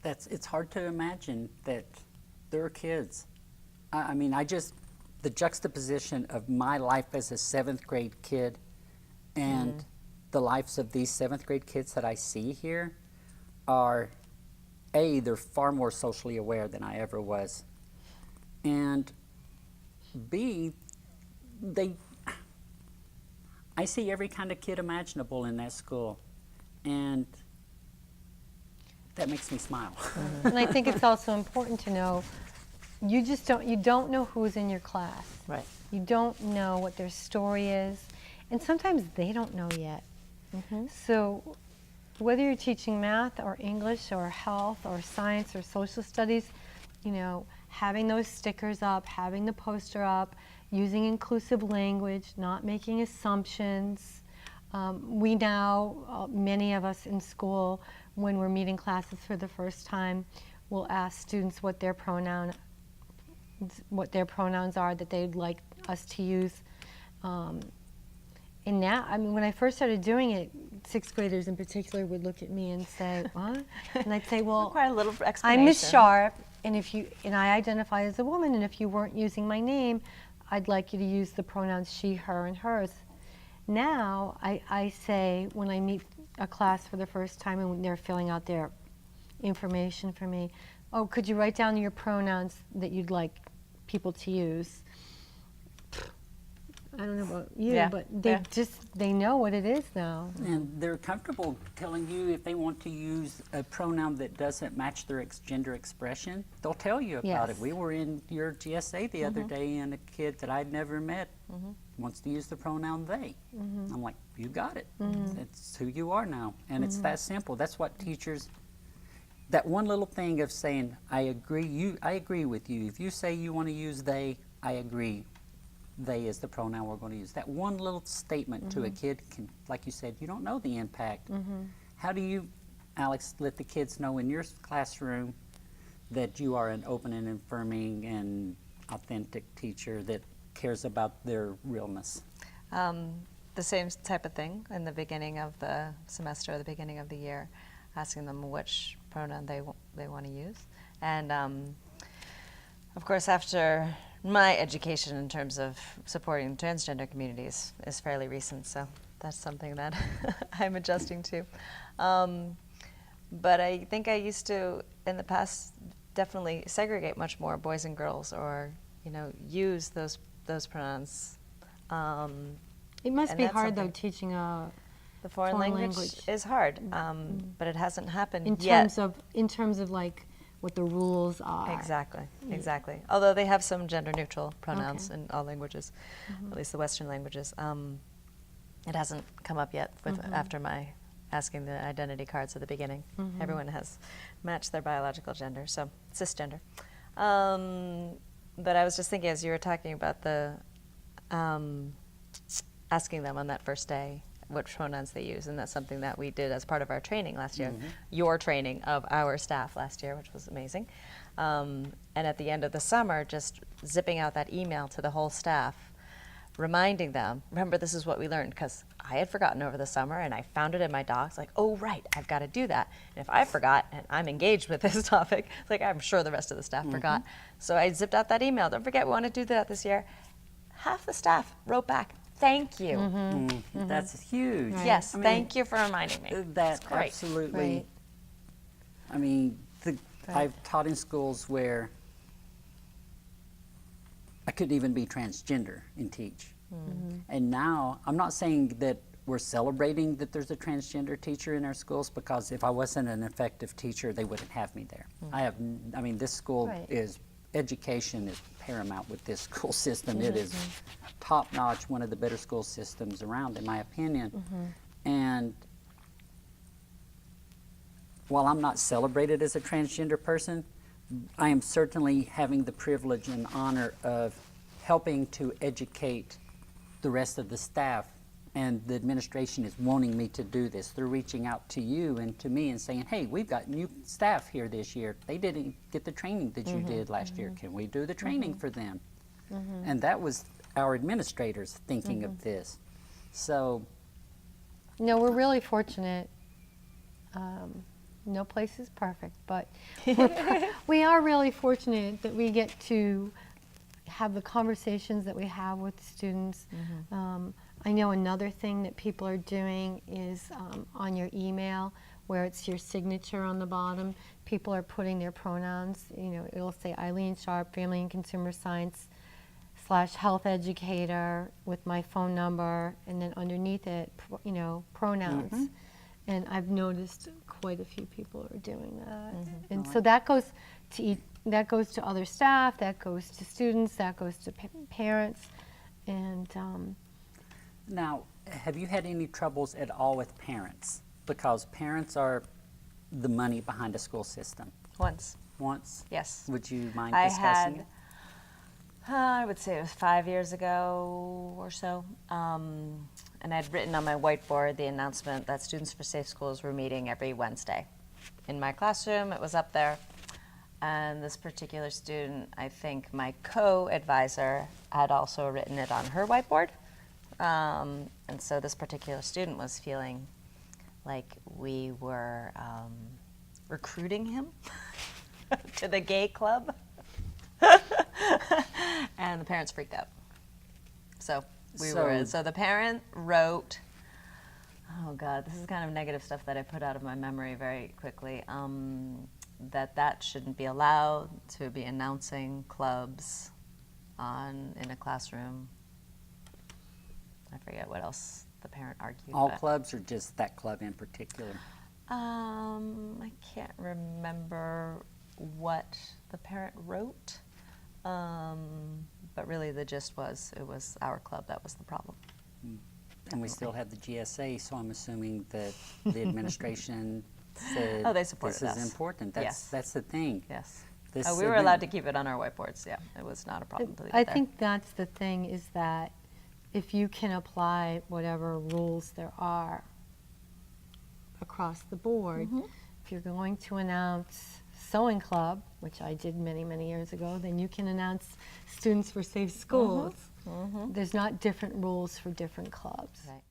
it's hard to imagine that there are kids. I mean, the juxtaposition of my life as a 7th grade kid and the lives of these 7th grade kids that I see here are, A, they're far more socially aware than I ever was. And B, I see every kind of kid imaginable in that school. And that makes me smile. And I think it's also important to know you don't know who's in your class. Right. You don't know what their story is, and sometimes they don't know yet. So whether you're teaching math or English or health or science or social studies, you know, having those stickers up, having the poster up, using inclusive language, not making assumptions. We now, many of us in school, when we're meeting classes for the first time, will ask students what their pronouns are that they'd like us to use. And now, I mean, when I first started doing it, 6th graders in particular would look at me and say, "What?" And I'd say, "Well, quite a little explanation. I'm Miss Sharp, and I identify as a woman, and if you weren't using my name, I'd like you to use the pronouns she, her, and hers." Now, I say, when I meet a class for the first time and when they're filling out their information for me, "Oh, could you write down your pronouns that you'd like people to use?" I don't know about you, Yeah, but yeah. they know what it is now. And they're comfortable telling you if they want to use a pronoun that doesn't match their gender expression, they'll tell you about it. Yes. We were in your GSA the other day, and a kid that I'd never met wants to use the pronoun they. I'm like, you got it. It's who you are now. And it's that simple. That's what teachers, that one little thing of saying, I agree with you. If you say you want to use they, I agree. They is the pronoun we're going to use. That one little statement to a kid can, like you said, you don't know the impact. How do you, Alex, let the kids know in your classroom that you are an open and affirming and authentic teacher that cares about their realness? The same type of thing in the beginning of the semester or the beginning of the year, asking them which pronoun they want to use. And of course, after my education in terms of supporting transgender communities is fairly recent, so that's something that I'm adjusting to. But I think I used to, in the past, definitely segregate much more boys and girls, or use those pronouns. It must And be that's hard, though, something- teaching a The foreign language is hard, but it hasn't happened in yet. terms of like what the rules are. Exactly, exactly. Although they have some gender-neutral pronouns Okay. in all languages, at least the Western languages. It hasn't come up yet after my asking the identity cards at the beginning. Everyone has matched their biological gender, so cisgender. But I was just thinking, as you were talking about the asking them on that first day what pronouns they use, and that's something that we did as part of our training last year, your training of our staff last year, which was amazing. And at the end of the summer, just zipping out that email to the whole staff, reminding them, remember, this is what we learned, because I had forgotten over the summer, and I found it in my docs, like, oh, right, I've got to do that. And if I forgot, and I'm engaged with this topic, it's like, I'm sure the rest of the staff forgot. So I zipped out that email, don't forget, we want to do that this year. Half the staff wrote back, thank you. That's huge. Right. Yes, I mean, thank you for reminding me. That great. absolutely. Right. I mean, I've taught in schools where I couldn't even be transgender and teach. And now, I'm not saying that we're celebrating that there's a transgender teacher in our schools, because if I wasn't an effective teacher, they wouldn't have me there. I mean, this school Right. education is paramount with this school system. It is top-notch, one of the better school systems around, in my opinion. And while I'm not celebrated as a transgender person, I am certainly having the privilege and honor of helping to educate the rest of the staff, and the administration is wanting me to do this. They're reaching out to you and to me and saying, hey, we've got new staff here this year. They didn't get the training that you did last year. Can we do the training for them? And that was our administrators thinking of this. So, No, we're really fortunate no place is perfect, but we are really fortunate that we get to have the conversations that we have with the students. I know another thing that people are doing is on your email, where it's your signature on the bottom, people are putting their pronouns. You know, it'll say Eileen Sharp, Family and Consumer Science / health educator with my phone number, and then underneath it, you know, pronouns. And I've noticed quite a few people are doing that. And so that goes to other staff, that goes to students, that goes to parents, and Now, have you had any troubles at all with parents? Because parents are the money behind a school system. Once. Yes. Would you mind I discussing had, it? I would say it was 5 years ago or so, and I'd written on my whiteboard the announcement that Students for Safe Schools were meeting every Wednesday. In my classroom, it was up there, and this particular student, I think my co-advisor had also written it on her whiteboard, and so this particular student was feeling like we were recruiting him to the gay club. And the parents freaked out. So the parent wrote, oh God, this is kind of negative stuff that I put out of my memory very quickly, that shouldn't be allowed to be announcing clubs in a classroom. I forget what else the parent argued. All clubs or just that club in particular? I can't remember what the parent wrote, but really the gist was it was our club that was the problem. And we still have the GSA, so I'm assuming that the administration said Oh, they supported this is us. important. Yes. That's the thing. Yes. This We were allowed to keep it on our whiteboards, yeah. It was not a problem to leave I it there. think that's the thing, is that if you can apply whatever rules there are across the board, if you're going to announce sewing club, which I did many, many years ago, then you can announce Students for Safe Schools. There's not different rules for different clubs. Right.